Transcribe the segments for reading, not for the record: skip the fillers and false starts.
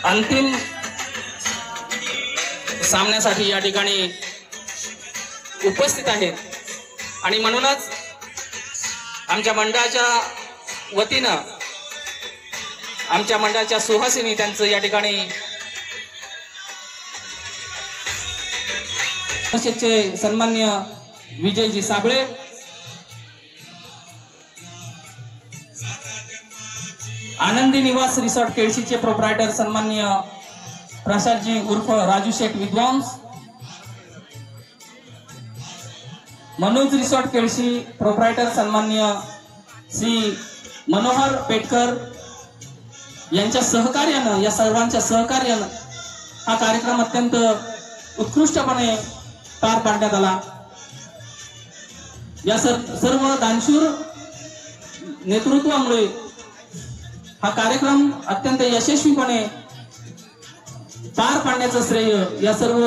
अंतिम सामन्यासाठी या ठिकाणी उपस्थित आहेत आणि म्हणूनच आमच्या मंडळाच्या वतीनं आमच्या मंडळाच्या सुहासिनी त्यांचं या ठिकाणी सन्मान्य विजयजी साबळे, आनंदी निवास रिसॉर्ट केळशीचे प्रोप्रायटर सन्मान्य प्रसादजी उर्फ राजू शेठ विद्वांस, मनोज रिसॉर्ट केळशी प्रोप्रायटर सन्मान्य श्री मनोहर पेटकर यांच्या सहकार्यानं, या सर्वांच्या सहकार्यानं हा कार्यक्रम अत्यंत उत्कृष्टपणे पार पाडण्यात आला। या सर्व दानशूर नेतृत्वामुळे हा कार्यक्रम अत्यंत यशस्वीपणे पार पाडण्याचं श्रेय या सर्व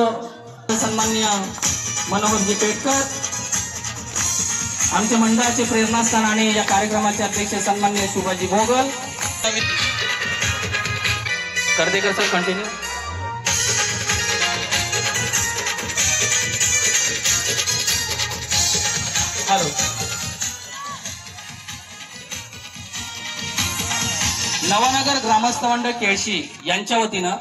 सन्मान्य मनोहरजी पेटकर, आमच्या मंडळाचे प्रेरणास्थान आणि या कार्यक्रमाचे अध्यक्ष सन्मान्य शुभाजी भोगल। Kardekar sir continue. Hello, Nawanagar ग्रामस्थ मंडळ केळशी यांच्या वतीनं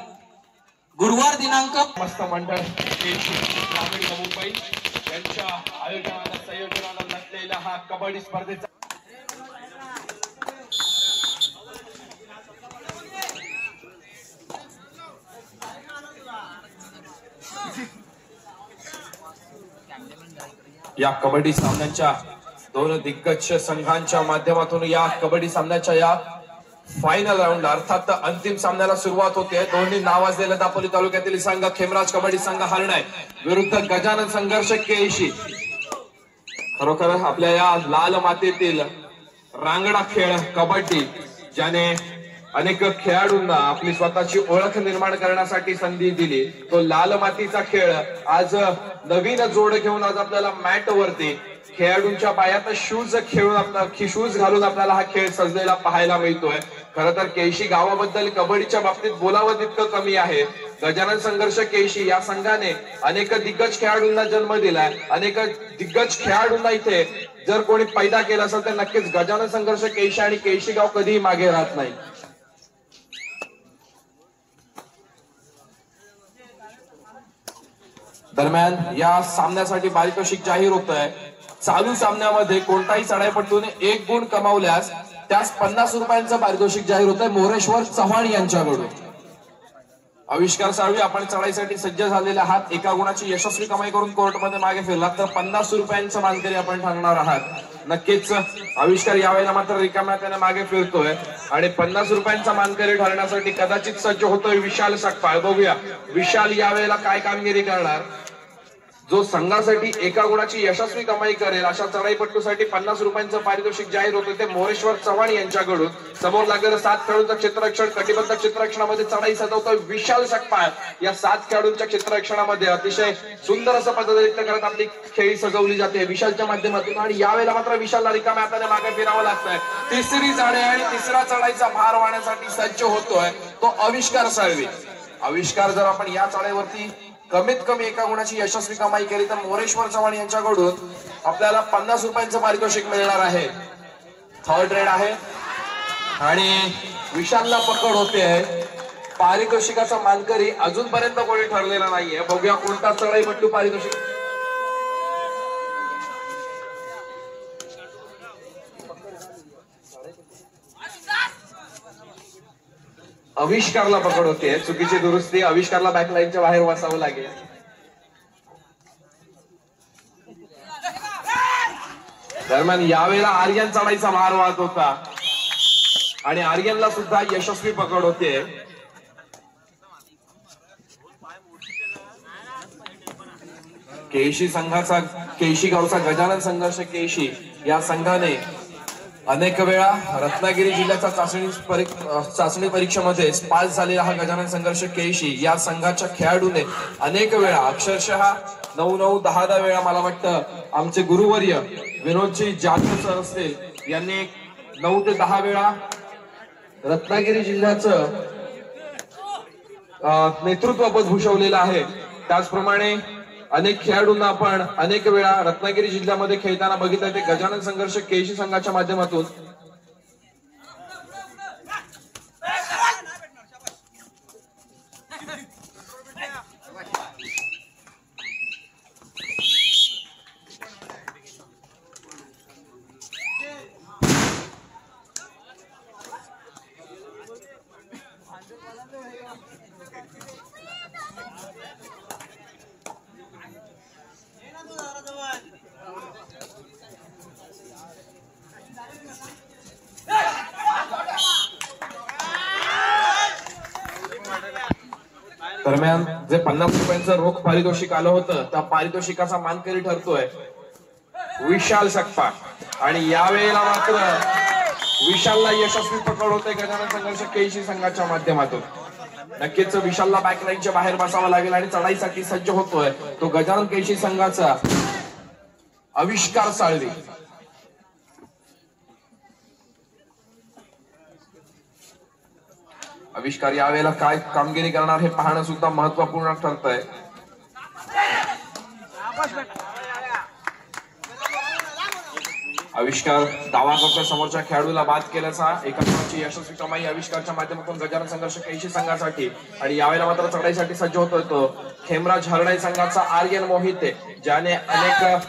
गुरुवार दिनांक ग्रामस्थ मंडळ केळशी ग्रामीण मुंबई यांच्या आयोजनानं संयोजनानं नसलेला हा कबड्डी स्पर्धेचा या कबड्डी सामन्याच्या दोन दिग्गज संघांच्या माध्यमातून या कबड्डी सामन्याच्या या फायनल राऊंड अर्थात अंतिम सामन्याला सुरुवात होते। दोन्ही नावाजलेल्या दापोली तालुक्यातील संघ खेमराज कबड्डी संघ हरणाय विरुद्ध गजानन संघर्ष केळशी। खरोखर आपल्या या लाल मातीतील रांगडा खेळ कबड्डी ज्याने अनेक खेळाडूंना आपली स्वतःची ओळख निर्माण करण्यासाठी संधी दिली, तो लाल मातीचा खेळ आज नवीन जोड घेऊन आज आपल्याला मॅट वरती खेळाडूंच्या पायात शूज घालून आपल्याला हा खेळ सजलेला पाहायला मिळतोय। खरं तर केळशी गावाबद्दल कबड्डीच्या बाबतीत बोलावं तितकं कमी आहे। गजानन संघर्ष केळशी या संघाने अनेक दिग्गज खेळाडूंना जन्म दिलाय, अनेक दिग्गज खेळाडूंना इथे जर कोणी पैदा केला असेल तर नक्कीच गजानन संघर्ष केळशी आणि केळशी गाव कधीही मागे राहत नाही। दरम्यान या सामन्यासाठी पारितोषिक जाहीर होत आहे। चालू सामन्यामध्ये कोणताही चढाईपटूने 1 गुण कमावल्यास त्यास 50 रुपयांचं पारितोषिक जाहीर होत आहे मोरेश्वर चव्हाण यांच्याकडून। आविष्कार साळवी, आपण चढाईसाठी सज्ज झालेले आहात, एका गुणाची यशस्वी कमाई करून कोर्टमध्ये मागे फिरलात तर 50 रुपयांचं मानकरी आपण ठरणार आहात। नक्कीच आविष्कार यावेळेला मात्र रिकाम्या हाताने मागे फिरतोय आणि 50 रुपयांचा मानकरी ठरण्यासाठी कदाचित सज्ज होतोय विशाल सकपाळ। बघूया विशाल यावेळेला काय कामगिरी करणार। जो संघासाठी एका गुणाची यशस्वी कमाई करेल अशा चढाईपट्टूसाठी 50 रुपयांचं पारितोषिक जाहीर होते ते मोरेश्वर चव्हाण यांच्याकडून। समोर लागलेलं 7 खेळाडूंचं क्षेत्ररक्षण, कटिबद्ध क्षेत्ररक्षणामध्ये चढाई सजवतोय विशाल सकपाळ। या 7 खेळाडूंच्या क्षेत्ररक्षणामध्ये अतिशय सुंदर असं पद्धतीने करत आपली खेळी सजवली जाते विशालच्या माध्यमातून आणि यावेळेला मात्र विशालला रिकाम्या हाताने मागे फिरावं लागतंय। तिसरी चढाई आणि तिसरा चढाईचा भार वाहण्यासाठी सज्ज होतोय तो आविष्कार साळवी। आविष्कार जर आपण या चढाईवरती कमीत कमी एका गुणाची यशस्वी कमाई केली तर मोरेश्वर चव्हाण यांच्याकडून आपल्याला 50 रुपयांचं पारितोषिक मिळणार आहे। थर्ड रेड आहे आणि विशालला पकड होते। पारितोषिकाचा मानकरी अजूनपर्यंत कोणी ठरलेला नाहीये, बघूया कोणता चढाईपट्टू पारितोषिक। आविष्कारला पकड होते, चुकीची दुरुस्ती, आविष्कारला बॅकलाईनच्या बाहेर बसावं लागेल। दरम्यान यावेळेला आर्यन चढाईचा भार वाहत होता आणि आर्यनला सुद्धा यशस्वी पकड होते। केळशी संघाचा, केळशी गावचा गजानन संघर्ष केळशी या संघाने अनेक वेळा रत्नागिरी जिल्ह्याच्या चाचणी परीक्षेमध्ये पास झालेला हा गजानन संघर्ष केळशी या संघाच्या खेळाडूने अनेक वेळा अक्षरशः 9-9, 10-10 वेळा मला वाटतं आमचे गुरुवर्य विनोदजी जाधव सर असतील यांनी 9 ते 10 वेळा रत्नागिरी जिल्ह्याचं नेतृत्वपद भूषवलेलं आहे. त्याचप्रमाणे अनेक खेळाडूंना आपण अनेक वेळा रत्नागिरी जिल्ह्यामध्ये खेळताना बघितलं. ते गजानन संघर्ष केळशी संघाच्या माध्यमातून दरम्यान जे 50 रुपयांचं रोख पारितोषिक आलं होतं त्या पारितोषिकाचा मानकरी ठरतोय विशाल सकपाळ आणि यावेळेला मात्र विशालला यशस्वी पकड होते गजानन संघर्ष केळशी संघाच्या माध्यमातून. नक्कीच विशालला बॅकलाईनच्या बाहेर बसावं लागेल आणि चढाईसाठी सज्ज होतोय तो गजानन केळशी संघाचा आविष्कार साळवी. आविष्कार यावेळेला काय कामगिरी करणार हे पाहणं सुद्धा महत्वपूर्ण ठरतंय. आविष्कार दावा करतोय समोरच्या खेळाडूला बाद केल्याचा. एका गुणाची यशस्वी कमाई आविष्कारच्या माध्यमातून गजानन संघर्ष केळशी संघासाठी. आणि यावेळेला मात्र चढाईसाठी सज्ज होतोय तो खेमराज हरणाई संघाचा आर्यन मोहिते, ज्याने अनेक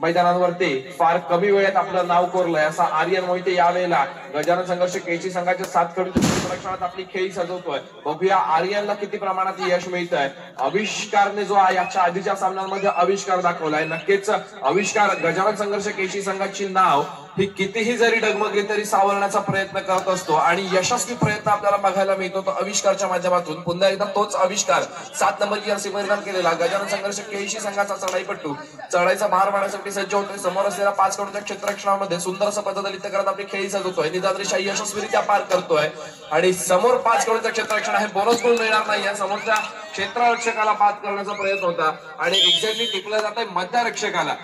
मैदानांवरती फार कमी वेळेत आपलं नाव कोरलंय असा आर्यन मोहिते यावेळेला गजानन संघर्ष केळशी संघाच्या 7 खेळाडूंच्या संरक्षणात आपली खेळी सजवतोय. बघूया आर्यनला किती प्रमाणात यश मिळतंय. आविष्कारने जो याच्या आधीच्या सामन्यांमध्ये आविष्कार दाखवलाय. नक्कीच आविष्कार गजानन संघर्ष केळशी संघाची नाव ही कितीही जरी डगमगली तरी सावरण्याचा प्रयत्न करत असतो आणि यशस्वी प्रयत्न आपल्याला बघायला मिळतो तो आविष्कारच्या माध्यमातून. पुन्हा एकदा तोच आविष्कार 7 नंबरची जर्सी परिधान केलेला गजानन संघर्ष केळशी संघाचा चढाईपट्टू चढाईचा भार मारण्यासाठी सज्ज होतोय. समोर असलेल्या 5 कडूच्या क्षेत्ररक्षणामध्ये सुंदर असं पद्धतीने करत आपली खेळी सजवतोय. निदान रेषा यशस्वीरित्या पार करतोय आणि समोर 5 कडूचं क्षेत्ररक्षण आहे. बोनस गुण मिळणार नाही. समोरच्या क्षेत्ररक्षकाला बाद करण्याचा प्रयत्न होता आणि एक्झॅक्टली टिकलं जात आहे मध्यरक्षकाला.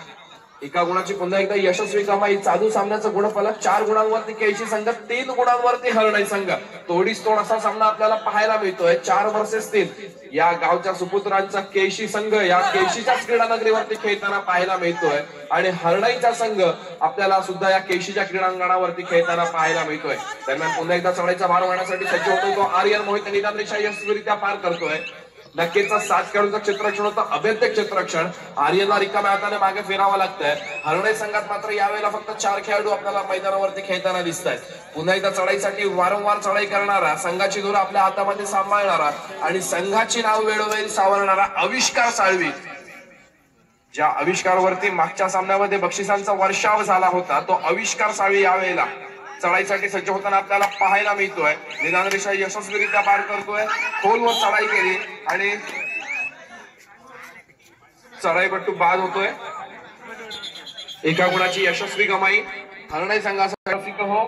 एका गुणाची पुन्हा एकदा यशस्वी कमाई. चालू सामन्याचं गुणफलक 4 गुणांवरती केळशी संघ, 3 गुणांवरती हरणाई संघ. तोडीस तोड असा सामना आपल्याला पाहायला मिळतोय. 4 वर्सेस 3 या गावच्या सुपुत्रांचा केळशी संघ या केळशीच्याच क्रीडा नगरीवरती खेळताना पाहायला मिळतोय आणि हरणाईचा संघ आपल्याला सुद्धा या केळशीच्या क्रीडांगणावरती खेळताना पाहायला मिळतोय. दरम्यान पुन्हा एकदा चढाईचा भार वाढण्यासाठी सज्ज होतोय तो आर्यन मोहिते. निदान रेषा यशस्वीरित्या पार करतोय. नक्कीच 7 खेळाडूंचं क्षेत्ररक्षण होतं अभेद्य क्षेत्ररक्षण. आर्यनला रिकाम्या हाताने मागे फिरावं लागतंय. हरणाई संघात मात्र यावेळेला फक्त 4 खेळाडू आपल्याला मैदानावरती खेळताना दिसत आहेत. पुन्हा एकदा चढाईसाठी वारंवार चढाई करणारा, संघाची धुरा आपल्या हातामध्ये सांभाळणारा आणि संघाची नाव वेळोवेळी सावरणारा आविष्कार साळवी. ज्या आविष्कारवरती मागच्या सामन्यामध्ये बक्षिसांचा वर्षाव झाला होता तो आविष्कार साळवी यावेळेला चढाईसाठी सज्ज होताना आपल्याला पाहायला मिळतोय. निदान रेषा यशस्वीरित्या पार करतोय. खोलवर चढाई केली आणि चढाईपट्टू बाद होतोय. एका गुणाची यशस्वी कमाई हरणाई संघासाठी हो.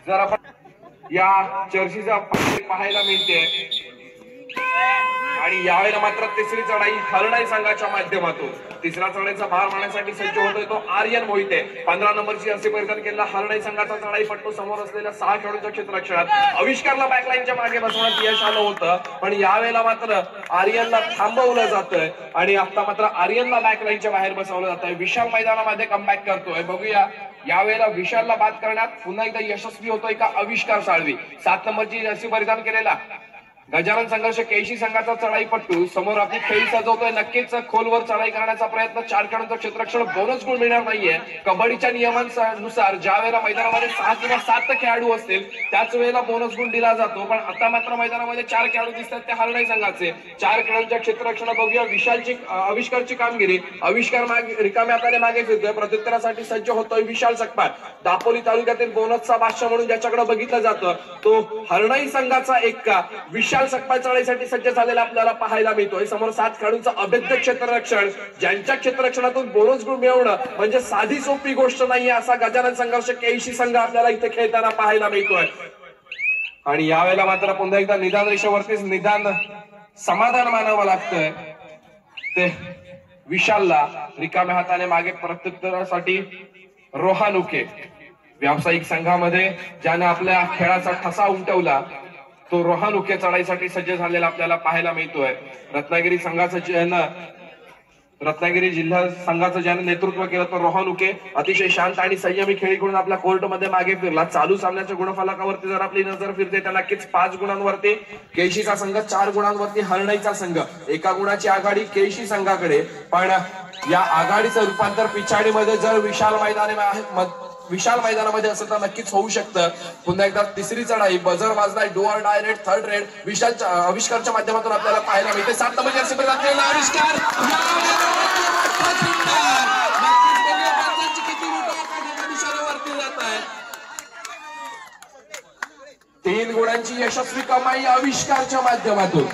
जर आपण या चर्चीचा पाहायला मिळते आणि यावेळेला मात्र तिसरी चढाई हरणाई संघाच्या माध्यमातून. तिसरा चढाईचा भार मारण्यासाठी सज्ज होतोय तो आर्यन मोहिते. 15 नंबरची जर्सी परिधान केलेला हरणाई संघाचा चढाईपट्टू समोर असलेल्या 6 खेळाडूंच्या क्षेत्ररक्षणात. आविष्कारला बॅकलाईनच्या मागे बसवण्यात यश आलं होतं पण यावेळेला मात्र आर्यनला थांबवलं जातंय आणि आता मात्र आर्यनला बॅकलाईनच्या बाहेर बसवलं जातंय. विशाल मैदानामध्ये कमबॅक करतोय. बघूया यावेळेला विशालला बाद करण्यात पुन्हा एकदा यशस्वी होतोय का आविष्कार साळवी. 7 नंबरची जर्सी परिधान केलेला गजानन संघर्ष केळशी संघाचा चढाईपट्टू समोर आपली खेळी सजवतोय. नक्कीच खोलवर चढाई करण्याचा प्रयत्न. 4 खेळाडूंचं क्षेत्ररक्षण. बोनस गुण मिळणार नाहीये. कबड्डीच्या नियमांनुसार ज्या वेळेला मैदानामध्ये 6 किंवा 7 खेळाडू असतील त्याच वेळेला बोनस गुण दिला जातो पण आता मात्र मैदानामध्ये 4 खेळाडू दिसतात ते हरणाई संघाचे. 4 खेळाडूंच्या क्षेत्ररक्षण. बघूया विशालची आविष्कारची कामगिरी. आविष्कार रिकाम्या हाताने मागे फिरतोय. प्रत्युत्तरासाठी सज्ज होतोय विशाल सकपाळ. दापोली तालुक्यातील बोनसचा बादशाह म्हणून ज्याच्याकडे बघितलं जातं तो हरणाई संघाचा एक्का विशाल सकपाळ चढाईसाठी सज्ज झालेला आपल्याला पाहायला मिळतोय. समोर 7 खेळाडूंचं अभेद्य क्षेत्ररक्षण. ज्यांच्या क्षेत्ररक्षणातून बोनस गुण मिळवणं म्हणजे साधी सोपी गोष्ट नाहीये असा गजानन संघर्ष केळशी संघ आपल्याला इथे खेळताना पाहायला मिळतोय. आणि यावेळेला मात्र पुन्हा एकदा निदान रेषेवरतीच निदान समाधान मानावं लागतंय ते विशालला. रिकाम्या हाताने मागे प्रत्युत्तरासाठी रोहानुके व्यावसायिक संघामध्ये ज्याने आपल्या खेळाचा ठसा उमटवला तो रोहन उके चढाईसाठी सज्ज झालेला आपल्याला पाहायला मिळतोय. रत्नागिरी संघाचं रत्नागिरी जिल्हा संघाचं ज्याने नेतृत्व केलं तर रोहन उके अतिशय शांत आणि संयमी खेळी करून आपल्या कोर्टमध्ये मागे फिरला. चालू सामन्याच्या गुणफलकावरती जर आपली नजर फिरते तर नक्कीच 5 गुणांवरती केळशीचा संघ, 4 गुणांवरती हरणईचा संघ. 1 गुणाची आघाडी केळशी संघाकडे. पण या आघाडीचं रूपांतर पिछाडीमध्ये जर विशाल मैदानामध्ये असं तर नक्कीच होऊ शकतं. पुन्हा एकदा तिसरी चढाई, बजर वाजलाय, do or die raid, third raid आविष्कारच्या माध्यमातून आपल्याला पाहायला मिळते. 7 नंबर जर्सी परिधान आविष्कार दिशेवरती जात आहे. 3 गुणांची यशस्वी कमाई आविष्कारच्या माध्यमातून.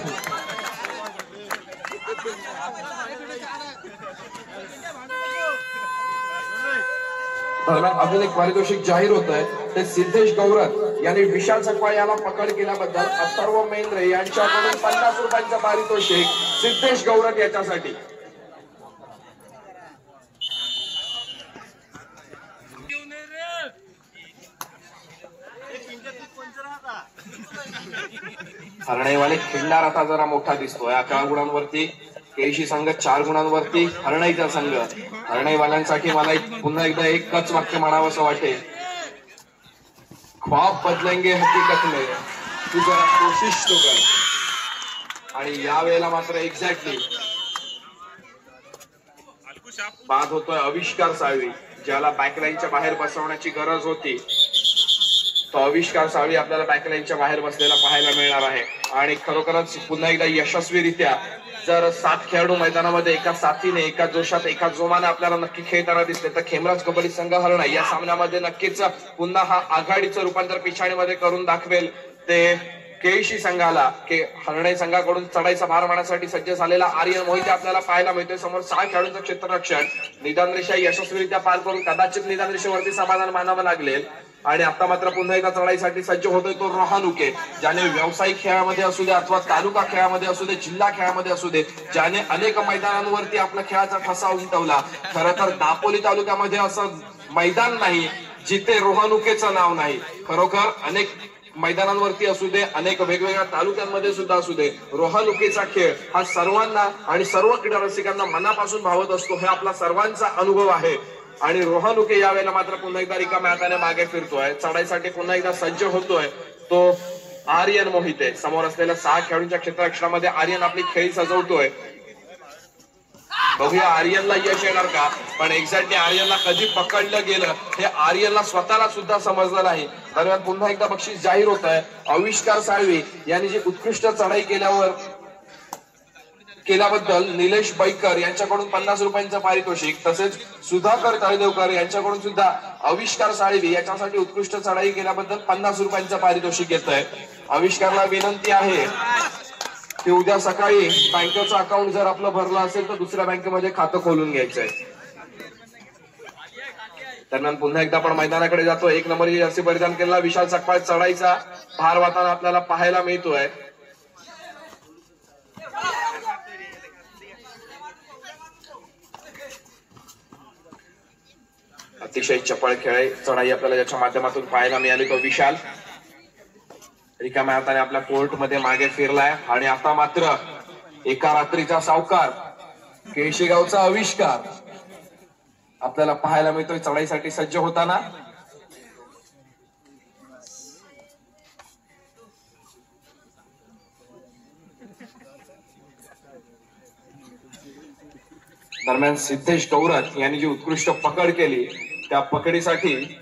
दरम्यान अजून एक पारितोषिक जाहीर होत आहे. ते सिद्धेश गौरत यांनी विशाल सकपाळ याला पकड केल्याबद्दल अथर्व मेंद्रे यांच्याकडून 50 रुपयांचं पारितोषिक सिद्धेश गौरत याच्यासाठी. हरणईवाले खिंडार आता जरा मोठा दिसतोय. 11 गुणांवरती केळशी संघ, 4 गुणांवरती हरणईचा संघ. हरणईवाल्यांसाठी मला पुन्हा एकदा एकच वाक्य म्हणावंसं वाटेल, ख्वाब बदलेंगे हकीकत में, तू जरा कोशिश तो कर. आणि यावेळेला मात्र एक्झॅक्टली बाद होतोय आविष्कार साळवी, ज्याला बॅकलाईनच्या बाहेर बसवण्याची गरज होती. तो आविष्कार साळवी आपल्याला बॅकलाईनच्या बाहेर बसलेला पाहायला मिळणार आहे. आणि खरोखरच पुन्हा एकदा यशस्वीरित्या जर 7 खेळाडू मैदानामध्ये एका साथीने, एका जोशात, एका जोमाने आपल्याला नक्की खेळताना दिसले तर खेमराज कबड्डी संघ हरणई या सामन्यामध्ये नक्कीच पुन्हा हा आघाडीचं रूपांतर पिछाडीमध्ये करून दाखवेल. ते केळशी संघाला हरणई संघाकडून चढाईचा भार मारण्यासाठी सज्ज झालेला आर्यन मोहिते आपल्याला पाहायला मिळतोय. समोर 6 खेळाडूंचं क्षेत्ररक्षण. निदान रेषा यशस्वीरित्या पार करून कदाचित निदान रेषेवरती समाधान मानावं लागेल. आणि आता मात्र पुन्हा एकदा चढाईसाठी सज्ज होतोय तो रोहन उके, ज्याने व्यावसायिक खेळामध्ये असू दे अथवा तालुका खेळामध्ये असू दे, जिल्हा खेळामध्ये असू दे, ज्याने अनेक मैदानांवरती आपला खेळाचा ठसा उमटवला. खरं तर दापोली तालुक्यामध्ये असं मैदान नाही जिथे रोहन उकेचं नाव नाही. खरोखर अनेक मैदानांवरती असू दे, अनेक वेगवेगळ्या तालुक्यांमध्ये सुद्धा असू दे, रोहन उकेचा खेळ हा सर्वांना आणि सर्व क्रीडा रसिकांना मनापासून भावत असतो. हे आपला सर्वांचा अनुभव आहे. आणि रोहन उके यावेळेला मात्र पुन्हा एकदा रिकाम्या हाताने मागे फिरतोय. चढाईसाठी पुन्हा एकदा सज्ज होतोय तो आर्यन मोहिते. समोर असलेल्या 6 खेळाडूंच्या क्षेत्ररक्षणामध्ये आर्यन आपली खेळी सजवतोय. बघूया आर्यनला यश येणार का. पण एक्झॅक्टली आर्यनला कधी पकडलं गेलं हे आर्यनला स्वतःला सुद्धा समजलं नाही. दरम्यान पुन्हा एकदा बक्षीस जाहीर होत आहे. आविष्कार साळवी यांनी जी उत्कृष्ट चढाई केल्याबद्दल निलेश बैकर यांच्याकडून 50 रुपयांचं पारितोषिक. तसेच सुधाकर तळदेवकर यांच्याकडून सुद्धा आविष्कार साळवी याच्यासाठी उत्कृष्ट चढाई केल्याबद्दल 50 रुपयांचं पारितोषिक येत आहे. आविष्कारला विनंती आहे की उद्या सकाळी बँकेचं अकाउंट जर आपलं भरलं असेल तर दुसऱ्या बँकेमध्ये खातं खोलून घ्यायचंय. दरम्यान पुन्हा एकदा आपण मैदानाकडे जातो. 1 नंबरची जर्सी परिधान केलेला विशाल सकपाळ चढाईचा भार वाहताना आपल्याला पाहायला मिळतोय. अतिशय चपळ खेळ चढाई आपल्याला ज्याच्या माध्यमातून पाहायला मिळाली तो विशाल रिकाम्या हाताने आपल्या कोर्टमध्ये मागे फिरलाय. आणि आता मात्र एका रात्रीचा सावकार केळशीगावचा आविष्कार आपल्याला पाहायला मिळतोय चढाईसाठी सज्ज होताना. दरम्यान सिद्धेश गौरत यांनी जी उत्कृष्ट पकड केली त्या पकडीसाठी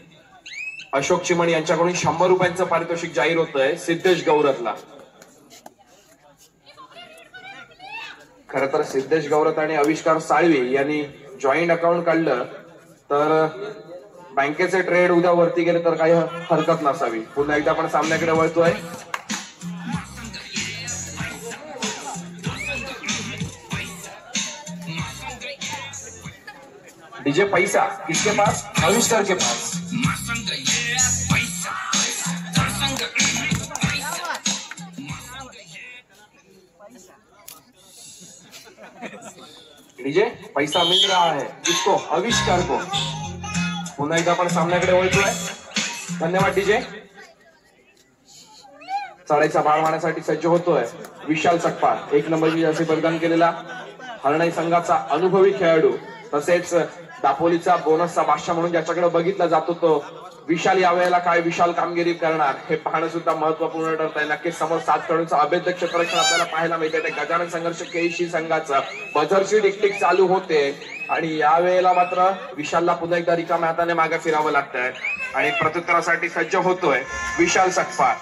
अशोक चिमण यांच्याकडून 100 रुपयांचं पारितोषिक जाहीर होत आहे सिद्धेश गौरतला. खर तर सिद्धेश गौरत आणि आविष्कार साळवी यांनी जॉईंट अकाउंट काढलं तर बँकेचे ट्रेड उद्या वरती गेले तर काही हरकत नसावी. पुन्हा एकदा आपण सामन्याकडे वळतोय. डीजे पैसा किसके पास? आविष्कार के पास. डीजे पैसा मिल रहा है किसको? आविष्कार को. पुन्हा एकदा आपण सामन्याकडे वळतोय. धन्यवाद डीजे. चढाईचा भार मारण्यासाठी सज्ज होतोय विशाल सकपाळ, 1 नंबरची जर्सी परिधान केलेला हरणाई संघाचा अनुभवी खेळाडू, तसेच दापोलीचा बोनसचा बादशाह म्हणून ज्याच्याकडे बघितला जातो तो विशाल यावेळेला काय विशाल कामगिरी करणार हे पाहणं सुद्धा महत्वपूर्ण ठरत आहे. नक्कीच समोर 7 खेळाडूंचं अभेद्य क्षेत्ररक्षण आपल्याला पाहायला मिळते. ते गजानन संघर्ष केळशी संघाचं बझरची टिकटिक चालू होते आणि यावेळेला मात्र विशालला पुन्हा एकदा रिकाम्या हाताने मागे फिरावं लागतंय आणि प्रत्युत्तरासाठी सज्ज होतोय विशाल सकपाळ.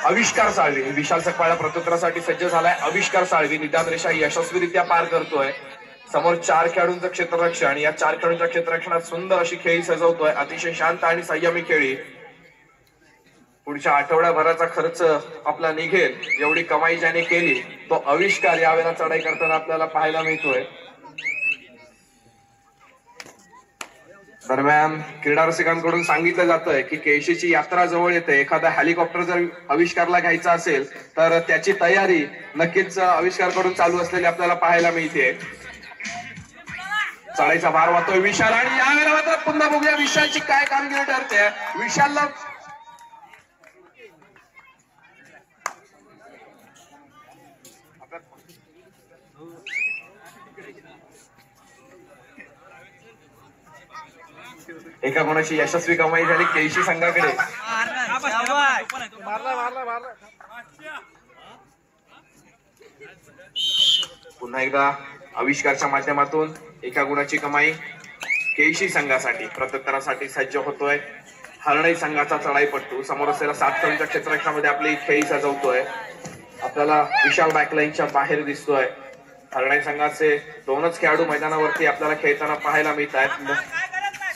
आविष्कार साळवी, विशाल सकपाळला प्रत्युत्तरासाठी सज्ज झालाय आविष्कार साळवी. निदान रेषा यशस्वीरित्या पार करतोय. समोर 4 खेळाडूंचं क्षेत्ररक्षण आणि या 4 खेळाडूंच्या क्षेत्ररक्षणात सुंदर अशी खेळी सजवतोय. अतिशय शांत आणि संयमी खेळी. पुढच्या आठवड्याभराचा खर्च आपला निघेल एवढी कमाई ज्याने केली तो आविष्कार यावेळेला चढाई करताना आपल्याला पाहायला मिळतोय. दरम्यान क्रीडा रसिकांकडून सांगितलं जातंय की केळशीची यात्रा जवळ येते. एखादा हेलिकॉप्टर जर आविष्कारला घ्यायचा असेल तर त्याची तयारी नक्कीच आविष्कारकडून चालू असलेली आपल्याला पाहायला मिळते. चढाईचा भार वाहतोय विशाल आणि यावेळेला मात्र पुन्हा बघूया विशालची काय कामगिरी ठरते. विशालला एका गुणाची यशस्वी कमाई झाली केळशी संघाकडे. पुन्हा एकदा आविष्कारच्या माध्यमातून एका गुणाची कमाई केळशी संघासाठी. प्रत्युत्तरासाठी सज्ज होतोय हरणाई संघाचा चढाईपट्टू. समोर असलेल्या 7 खेळाडूंच्या क्षेत्ररक्षणामध्ये आपली खेळी सजवतोय. आपल्याला विशाल बॅकलाईनच्या बाहेर दिसतोय. हरणाई संघाचे 2च खेळाडू मैदानावरती आपल्याला खेळताना पाहायला मिळत आहेत.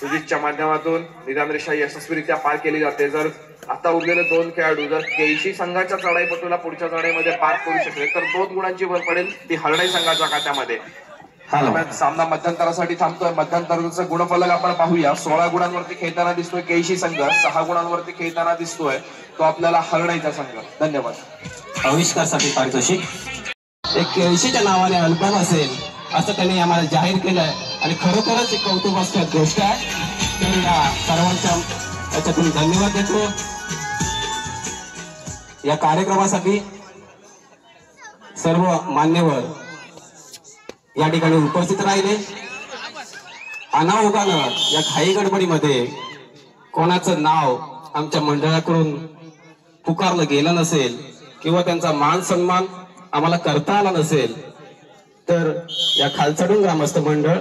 सुजितच्या माध्यमातून निदान रेषा यशस्वीरित्या पार केली जाते. जर आता उरलेले 2 खेळाडू जर केळशी संघाच्या चढाईपटूला पुढच्या चढाईमध्ये पार करू शकले तर 2 गुणांची भर पडेल ती हरणाई संघाच्या खात्यामध्ये. सामना मध्यंतरासाठी थांबतोय. मध्यंतराचं गुणफलक आपण पाहूया. 16 गुणांवरती खेळताना दिसतोय केळशी संघ, 6 गुणांवरती खेळताना दिसतोय तो आपल्याला हरणाईचा संघ. धन्यवाद. आविष्कारसाठी पारितोषिक एक केळशीच्या नावाने अल्बम असेल असं त्यांनी आम्हाला जाहीर केलंय आणि खरोखरच एक कौतुकास्पद गोष्ट आहे. तर या सर्वांच्या याच्यातून धन्यवाद देतो. या कार्यक्रमासाठी सर्व मान्यवर या ठिकाणी उपस्थित राहिले. अनाओघानं या घाई गडबडीमध्ये कोणाचं नाव आमच्या मंडळाकडून पुकारलं गेलं नसेल किंवा त्यांचा मान सन्मान आम्हाला करता आला नसेल तर या खालचाडून ग्रामस्थ मंडळ,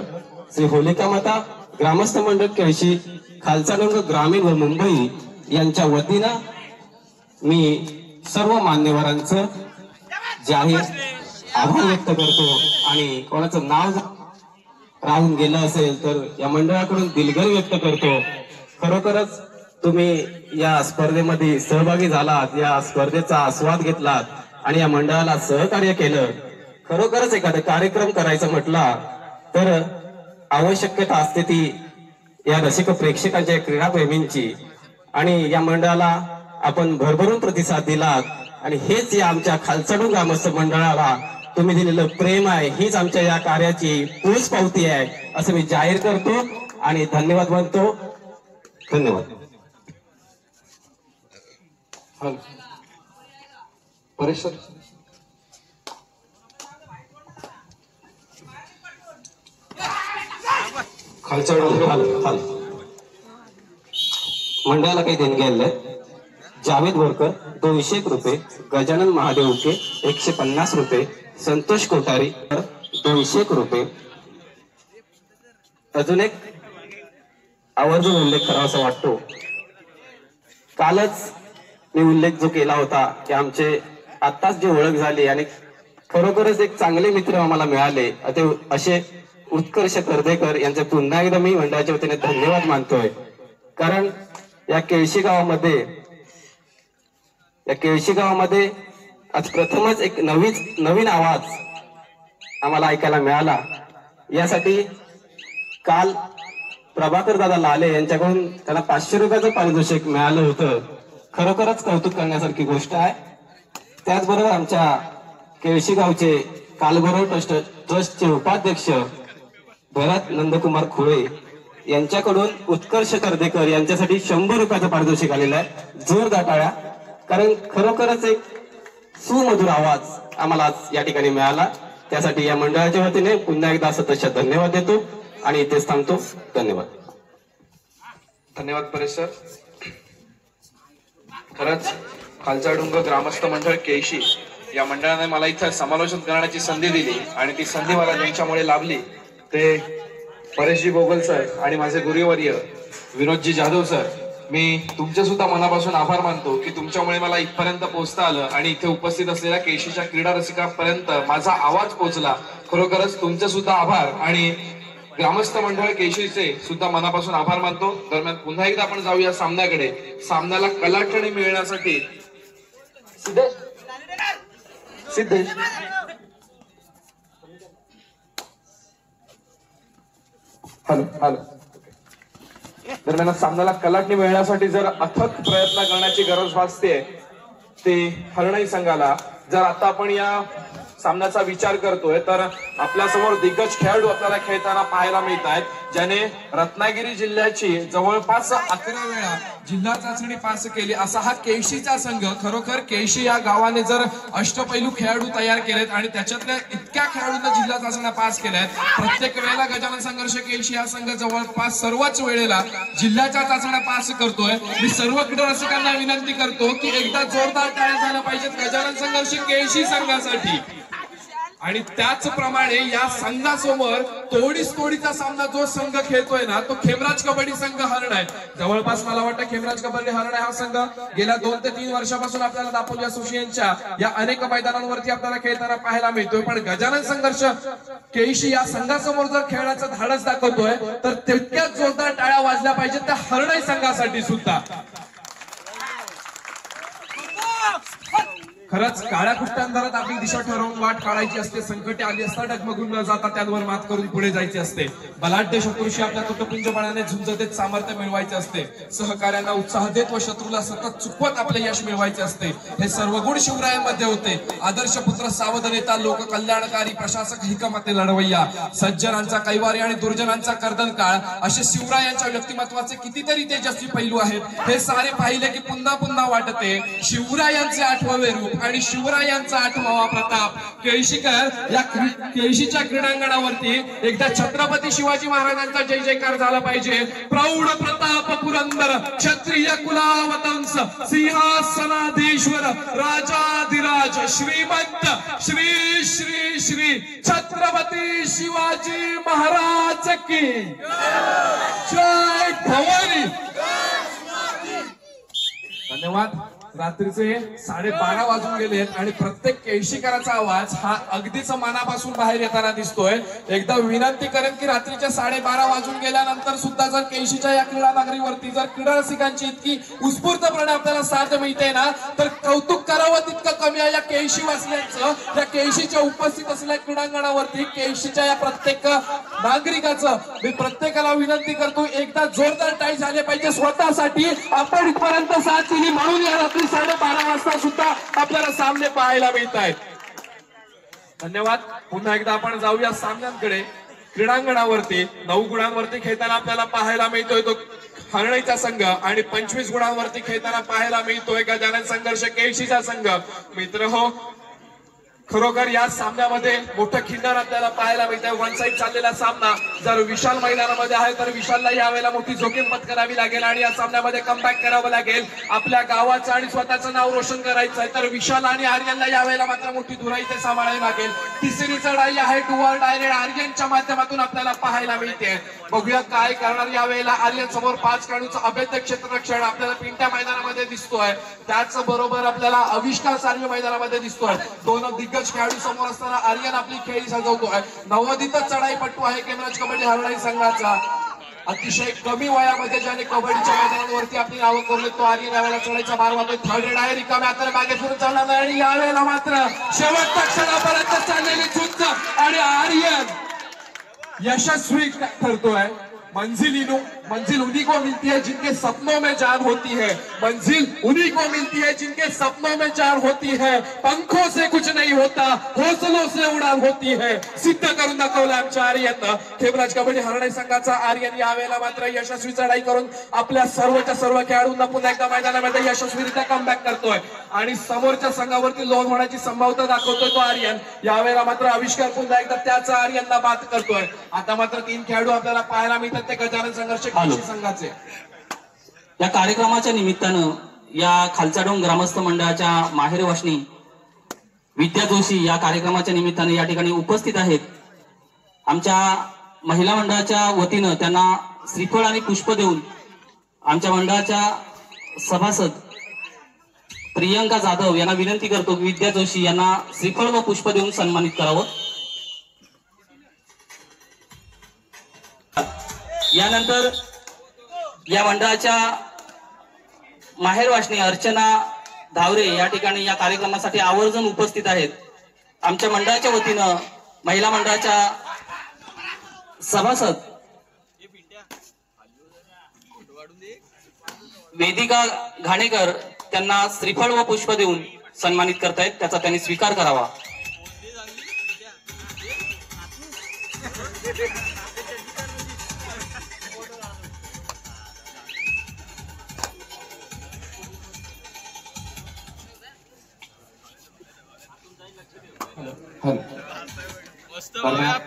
श्री होलिका माता ग्रामस्थ मंडळ केळशी, खालचाडून ग्रामीण व मुंबई यांच्या वतीनं मी सर्व मान्यवरांचं जाहीर आभार व्यक्त करतो. आणि कोणाचं नाव राहून गेलं असेल तर या मंडळाकडून दिलगिरी व्यक्त करतो. खरोखरच तुम्ही या स्पर्धेमध्ये सहभागी झालात, या स्पर्धेचा आस्वाद घेतलात आणि या मंडळाला सहकार्य केलं. खरोखरच एखादा कार्यक्रम करायचा म्हटला तर आवश्यकता असते ती या रसिक प्रेक्षकांच्या, क्रीडाप्रेमींची. आणि या मंडळाला आपण भरभरून प्रतिसाद दिलात आणि हेच या आमच्या खालचाडू ग्रामस्थ मंडळाला तुम्ही दिलेलं प्रेम आहे, हीच आमच्या या कार्याची पोच पावती आहे असं मी जाहीर करतो आणि धन्यवाद म्हणतो. धन्यवाद. परेश सर, मंडळाला काही देणगी आले. जावेद बोरकर 200 रुपये, गजानन महादेव उके 150 रुपये, संतोष कोठारी 200 रुपये. अजून एक आवर्जून उल्लेख करावासा वाटतो. कालच मी उल्लेख जो केला होता की आमचे आत्ताच जी ओळख झाली आणि खरोखरच एक चांगले मित्र आम्हाला मिळाले, ते असे उत्कर्ष कर्देकर यांचे पुन्हा एकदा मी मंडळाच्या वतीने धन्यवाद मानतोय. कारण या केळशी गावामध्ये आज प्रथमच एक नवीन आवाज आम्हाला ऐकायला मिळाला. यासाठी काल प्रभाकर दादा लाले यांच्याकडून त्यांना 500 रुपयाचं पारितोषिक मिळालं होतं. खरोखरच कौतुक करण्यासारखी गोष्ट आहे. त्याचबरोबर आमच्या केळशी गावचे कालभैरव ट्रस्टचे उपाध्यक्ष भरत नंदकुमार खुळे यांच्याकडून उत्कर्ष कर्देकर यांच्यासाठी 100 रुपयाचं पारितोषिक आलेलं आहे. जोरदार टाळ्या. कारण खरोखरच एक सुमधुर आवाज आम्हाला आज या ठिकाणी मिळाला. त्यासाठी या मंडळाच्या वतीने पुन्हा एकदा सतत धन्यवाद देतो आणि इथेच थांबतो. धन्यवाद. धन्यवाद परेश सर. खरंच खालचा डुंगर ग्रामस्थ मंडळ केळशी या मंडळाने मला इथं समालोचन करण्याची संधी दिली आणि ती संधी मला ज्यांच्यामुळे लाभली ते परेशजी गोगल सर आणि माझे गुरुवर्य विनोदजी जाधव सर. मी तुमचे सुद्धा मनापासून आभार मानतो की तुमच्यामुळे मला इथपर्यंत पोहोचता आलं आणि इथे उपस्थित असलेल्या केळशीच्या क्रीडा रसिकांपर्यंत माझा आवाज पोहोचला. खरोखरच तुमचे सुद्धा आभार आणि ग्रामस्थ मंडळ केळशीचे सुद्धा मनापासून आभार मानतो. दरम्यान पुन्हा एकदा आपण जाऊया सामन्याकडे. सामन्याला कलाटणी मिळण्यासाठी सिद्धेश हॅलो दरम्यान सामन्याला कलाटणी मिळण्यासाठी जर अथक प्रयत्न करण्याची गरज भासते ते हरणाई संघाला. जर आता आपण या सामन्याचा विचार करतोय तर आपल्या समोर दिग्गज खेळाडू आपल्याला खेळताना पाहायला मिळत आहेत, ज्याने रत्नागिरी जिल्ह्याची जवळपास 11 वेळा जिल्हा चाचणी पास केली असा हा केळशीचा संघ. खरोखर केळशी या गावाने जर अष्टपैलू खेळाडू तयार केलेत आणि त्याच्यातल्या इतक्या खेळाडूंना जिल्हा चाचण्या पास केल्यात. प्रत्येक वेळेला गजानन संघर्ष केळशी हा संघ जवळपास सर्वच वेळेला जिल्ह्याच्या चाचण्या पास करतोय. मी सर्व क्रीडा रसिकांना विनंती करतो की एकदा जोरदार टाळ्या झाल्या पाहिजेत गजानन संघर्ष केळशी संघासाठी. आणि त्याचप्रमाणे या संघासमोर तोडीचा सामना जो संघ खेळतोय ना तो खेमराज कबड्डी संघ हरण आहे. जवळपास मला वाटतं खेमराज कबड्डी हरण आहे हा संघ गेल्या 2 ते 3 वर्षापासून आपल्याला दापोली असोसिएशनच्या या अनेक मैदानांवरती आपल्याला खेळताना पाहायला मिळतोय. पण गजानन संघर्ष केळशी या संघासमोर जर खेळण्याचं धाडस दाखवतोय तर तितक्याच जोरदार टाळ्या वाजल्या पाहिजेत त्या हरणाई संघासाठी सुद्धा. खरंच काळ्या कुट्ट्यांधारात आपली दिशा ठरवून वाट काढायची असते. संकटे आली असता डगमगून न जाता त्यांवर मात करून पुढे जायचे असते. बलाढ्य शत्रूशी आपल्या तुटपुंज बळाने झुंज देत सामर्थ्य मिळवायचे असते. सहकार्यांना उत्साह देत व शत्रूला सतत चुकवत आपले यश मिळवायचे असते. हे सर्व गुण शिवरायांमध्ये होते. आदर्श पुत्र, सावध नेता, लोक कल्याणकारी प्रशासक, हिकमते लढवय्या, सज्जनांचा कैवारी आणि दुर्जनांचा कर्दन काळ असे शिवरायांच्या व्यक्तिमत्वाचे कितीतरी तेजस्वी पैलू आहेत. हे सारे पाहिले की पुन्हा पुन्हा वाटते शिवरायांचे आठवावे रूप आणि शिवरायांचा आठवावा प्रताप. केळशीकर या केळशीच्या क्रीडांगणावरती एकदा छत्रपती शिवाजी महाराजांचा जय जयकार झाला पाहिजे. प्रौढ प्रताप पुरंदर क्षत्रिय कुलावतंस सिंहासनाधीश्वर राजाधिराज श्रीमंत श्री श्री श्री छत्रपती शिवाजी महाराज की जय भवानी. धन्यवाद. रात्रीचे 12:30 वाजून गेलेत आणि प्रत्येक केळशीकराचा आवाज हा अगदीच मनापासून बाहेर येताना दिसतोय. एकदा विनंती करेन की रात्रीच्या 12:30 वाजून गेल्यानंतर सुद्धा जर केळशीच्या या क्रीडा नगरीवरती जर क्रीडा रसिकांची इतकी उत्स्फूर्तपणे आपल्याला साथ मिळते ना तर कौतुक करावं तितकं कमी आहे या केळशी वासियांचं. या केळशीच्या उपस्थित असलेल्या क्रीडांगणावरती केळशीच्या या प्रत्येक नागरिकाचं मी प्रत्येकाला विनंती करतो एकदा जोरदार टाळी झाले पाहिजे स्वतःसाठी. आपण इथपर्यंत साथ दिली म्हणून या 12:30 वाजता सुद्धा आपल्याला सामने पाहायला मिळत आहेत. धन्यवाद. पुन्हा एकदा आपण जाऊया सामन्यांकडे. क्रीडांगणावरती 9 गुणांवरती खेळताना आपल्याला पाहायला मिळतोय तो हरणाईचा संघ आणि 25 गुणांवरती खेळताना पाहायला मिळतोय गजानन संघर्ष केळशीचा संघ. मित्र हो, खरोखर या सामन्यामध्ये मोठं खिंडार आपल्याला पाहायला मिळतंय. वन साइड चाललेला सामना जर विशाल मैदानामध्ये आहे तर विशालला यावेळेला मोठी जोखीम पत्करावी लागेल आणि या सामन्यामध्ये कमबॅक करावं लागेल. आपल्या गावाचं आणि स्वतःचं नाव रोशन करायचं आहे तर विशाल आणि आर्यनला यावेळेला मात्र मोठी धुरा इथे सांभाळावी लागेल. तिसरी चढाई आहे टूवर डायरेक्ट आर्यनच्या माध्यमातून आपल्याला पाहायला मिळते. बघूया काय करणार यावेळेला. आर्यन समोर 5 खेळाडूंचं अभेद्य क्षेत्ररक्षण आपल्याला पिंट्या मैदानामध्ये दिसतोय. त्याचबरोबर आपल्याला आविष्कार सार्वे मैदानामध्ये दिसतोय. 2 दिग्गज खेळाडू समोर असताना आर्यन आपली खेळी सजवतोय. नवोदित चढाईपटू आहे केमराज कबड्डी हरणाई संघाचा. अतिशय कमी वयामध्ये ज्याने कबड्डीच्या मैदानावरती आपली नावं कोरली तो आर्यन यावेळेला चढाईचा मार मारतोय. थर्ड रेड आहे रिकाम्या हाताने मागे फिरून चालणार नाही आणि यावेळेला मात्र शेवटच्या क्षणापर्यंत चाललेली झुंज आणि आर्यन यशस्वी ठरतोय. मंजिल उन्हीं को मिलती है जिनके सपनों में जान होती है, मंजिल उन्हीं को मिलती है जिनके सपनों में जान होती है। पंखों से कुछ नहीं होता, हौसलों से उडान होती है। सिद्ध करून दाखवलं आमच्या आर्यननं। खेमराज कबड्डी हरणाई संघाचा आर्यन यावेळेला मात्र यशस्वी चढाई करून आपल्या सर्वच्या सर्व खेळाडूंना पुन्हा एकदा मैदानामध्ये यशस्वीरित्या कमबॅक करतोय आणि समोरच्या संघावरती लोन होण्याची संभाव्यता दाखवतोय तो आर्यन। यावेळेला मात्र आविष्कार पुन्हा एकदा त्याचा आर्यनला बाद करतोय। आता मात्र 3 खेळाडू आपल्याला पाहायला मिळतात ते गजानन संघर्ष केळशी संघाचे। या कार्यक्रमाच्या निमित्तानं या खालचाडोंग ग्रामस्थ मंडळाच्या माहेर वाशनी विद्या जोशी या कार्यक्रमाच्या निमित्ताने या ठिकाणी उपस्थित आहेत। आमच्या महिला मंडळाच्या वतीनं त्यांना श्रीफळ आणि पुष्प देऊन आमच्या मंडळाच्या सभासद प्रियंका जाधव यांना विनंती करतो की विद्या जोशी यांना श्रीफळ व पुष्प देऊन सन्मानित करावं। यानंतर या मंडळाच्या माहेर वाशनी अर्चना धावरे या ठिकाणी या कार्यक्रमासाठी आवर्जून उपस्थित आहेत। आमच्या मंडळाच्या वतीनं महिला मंडळाच्या सभासद वेदिका घाणेकर त्यांना श्रीफळ व पुष्प देऊन सन्मानित करतायत, त्याचा त्यांनी स्वीकार करावा।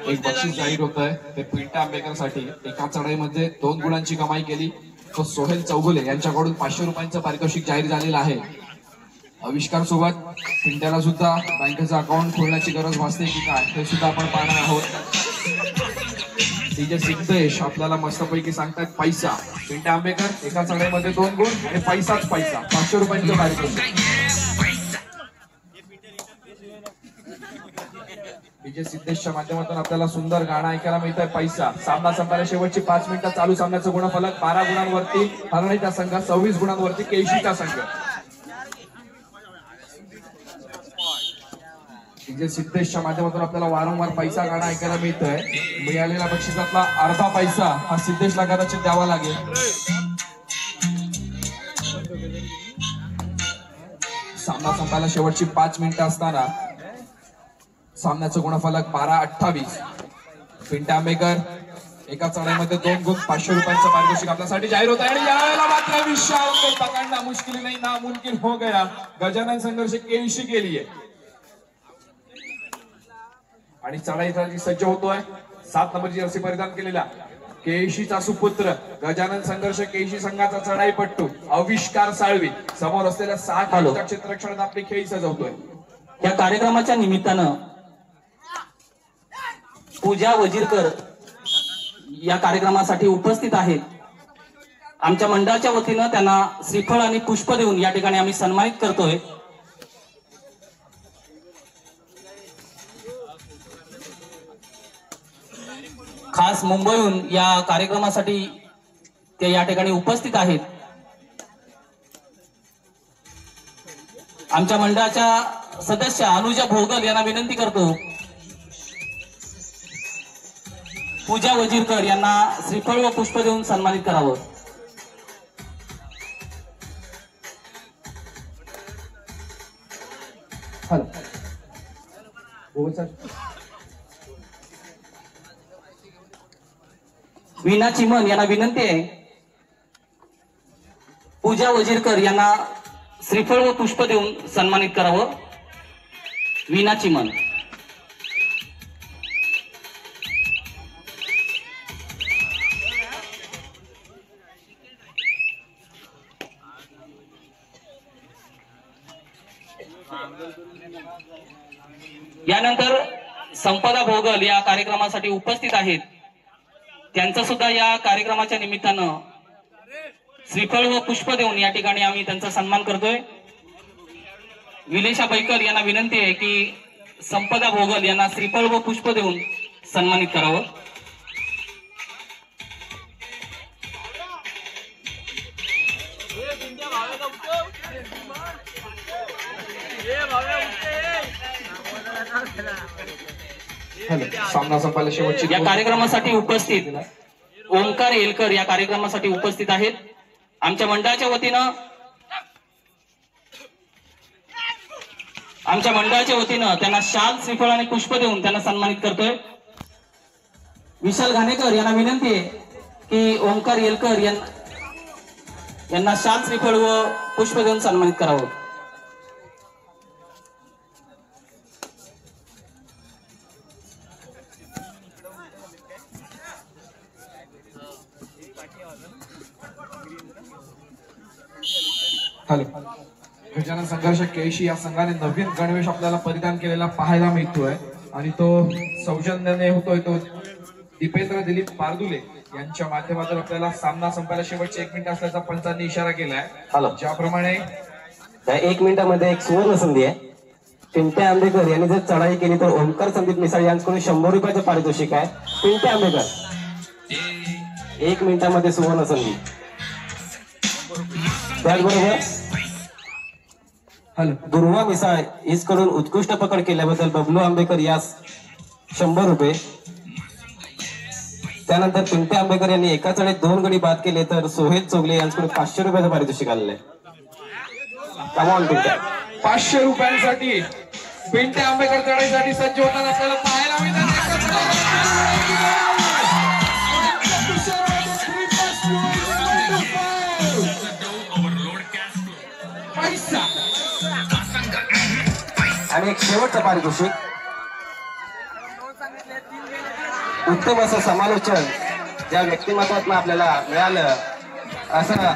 एक बक्षीस जाहीर होत आहे ते पिंट्या आंबेकर साठी। एका चढाईमध्ये 2 गुणांची कमाई केली तो सोहेल चौगुले यांच्याकडून 500 रुपयांचं पारितोषिक जाहीर झालेलं आहे। आविष्कार सोबत पिंट्याला सुद्धा बँकेचं अकाउंट खोलण्याची गरज भासते की काय हे सुद्धा आपण पाहणार आहोत। तिचे सिद्धेश आपल्याला मस्तपैकी सांगतात पैसा। पिंट्या आंबेकर एका चढाईमध्ये 2 गुण आणि पैसाच पैसा, 500 रुपयांचं पारितोषिक। विजय सिद्धेशच्या माध्यमातून आपल्याला सुंदर गाणं ऐकायला मिळतंय पैसा। सामना संपायला शेवटची 5 मिनिटं चालू सामन्याचं गुणफलक 12 गुणांवरती हरणाईचा संघ, 26 गुणांवरती केळशीचा संघ। विजय सिद्धेशच्या माध्यमातून आपल्याला वारंवार पैसा गाणं ऐकायला मिळतंय। मिळालेल्या बक्षिसातला अर्धा पैसा हा सिद्धेशला कदाचित द्यावा लागेल। सामना संपायला शेवटची 5 मिनिटं असताना सामन्याचं गुणफलक 12-28। पिंट्या आंबेकर एका चढाईमध्ये 2 गुण, 500 रुपयांचं पारितोषिक आपल्यासाठी जाहीर होत आहे आणि यावेळेला मात्र विशाल को पकडना मुश्किल नहीं नामुमकिन हो गया। गजानन संघर्ष केळशी केली आहे आणि चढाईसाठी सज्ज होतोय 7 नंबरची जर्सी परिधान केलेला केळशीचा सुपुत्र गजानन संघर्ष केळशी संघाचा चढाईपट्टू आविष्कार साळवी समोर असलेल्या 6 खेळाडूंच्या क्षेत्ररक्षणात आपली खेळी सजवतोय। या कार्यक्रमाच्या निमित्तानं पूजा वजीरकर या कार्यक्रमासाठी उपस्थित आहेत। आमच्या मंडळाच्या वतीनं त्यांना श्रीफळ आणि पुष्प देऊन या ठिकाणी आम्ही सन्मानित करतोय। खास मुंबईहून या कार्यक्रमासाठी ते या ठिकाणी उपस्थित आहेत। आमच्या मंडळाच्या सदस्य अनुजा भोगल यांना विनंती करतो पूजा वजीरकर यांना श्रीफळ व पुष्प देऊन सन्मानित करावं। वीणा चिमन यांना विनंती आहे पूजा वजीरकर यांना श्रीफळ व पुष्प देऊन सन्मानित करावं। वीणा चिमन। यानंतर संपदा भोगल या कार्यक्रमासाठी उपस्थित आहेत। त्यांचा सुद्धा या कार्यक्रमाच्या निमित्तानं श्रीफळ व पुष्प देऊन या ठिकाणी आम्ही त्यांचा सन्मान करतोय। विलेशा बैकर यांना विनंती आहे की संपदा भोगल यांना श्रीफळ व पुष्प देऊन सन्मानित करावं। सामना संपायला शेवटची या कार्यक्रमासाठी उपस्थित ओंकार येलकर या कार्यक्रमासाठी उपस्थित आहेत. आमच्या मंडळाच्या वतीनं त्यांना शाल, श्रीफळ आणि पुष्प देऊन त्यांना सन्मानित करतोय. विशाल घाणेकर यांना विनंती आहे की ओंकार येलकर यांना शाल, श्रीफळ व पुष्प देऊन सन्मानित करावं. हॅलो. गजानन संघर्ष केळशी या संघाने नवीन गणवेश आपल्याला परिधान केलेला पाहायला मिळतोय आणि तो सौजन्याने होतोय. तो दीपेंद्र दिलीप पारदुले यांच्या माध्यमातून आपल्याला सामना संपायला शेवटचे 1 मिनिट असल्याचा पंचांनी इशारा केलाय. ज्याप्रमाणे त्या 1 मिनिटामध्ये एक सुवर्ण संधी आहे. पिंट्या आंबेकर यांनी जर चढाई केली तर ओंकार संदीप मिसाळ यांच्याकडून 100 रुपयाचं पारितोषिक आहे. पिंट्या आंबेकर 1 मिनिटामध्ये सुवर्ण संधी. त्याचबरोबर दुर्वा मिसाळ इसकडून उत्कृष्ट पकड केल्याबद्दल बबलू आंबेकर यास 100 रुपये. त्यानंतर पिंट्या आंबेकर यांनी एका चढीत 2 गडी बाद केले तर सोहेल चोगले यांच्याकडून 500 रुपयाचं पारितोषिक आलेलं आहे. कमॉन पिंट्या. 500 रुपयांसाठी पिंट्या आंबेकर चढाईसाठी सज्ज होताना आपल्याला पाहायला मिळतात. आणि एक शेवटचं पारितोषिक उत्तम असं समालोचन ज्या व्यक्तिमत्वातून आपल्याला मिळालं असं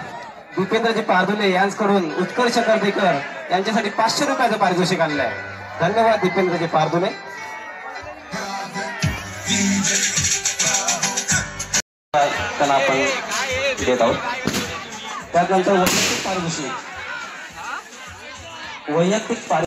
दीपेंद्रजी पारदुले यांच्याकडून उत्कर्ष कर्दीकर यांच्यासाठी 500 रुपयाचं पारितोषिक आणलं आहे. धन्यवाद दीपेंद्रजी पारदुले. त्यांना आपण देत आहोत. त्यानंतर वैयक्तिक पारितोषिक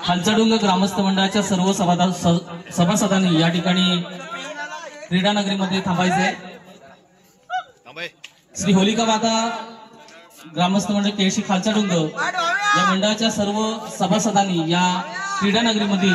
खालचाडुंग ग्रामस्थ मंडळाच्या सर्व सभासदांनी या ठिकाणी क्रीडा नगरीमध्ये थांबायचे. श्री होलिका माता ग्रामस्थ मंडळ केळशी खालचाडुंग या मंडळाच्या सर्व सभासदांनी या क्रीडा नगरीमध्ये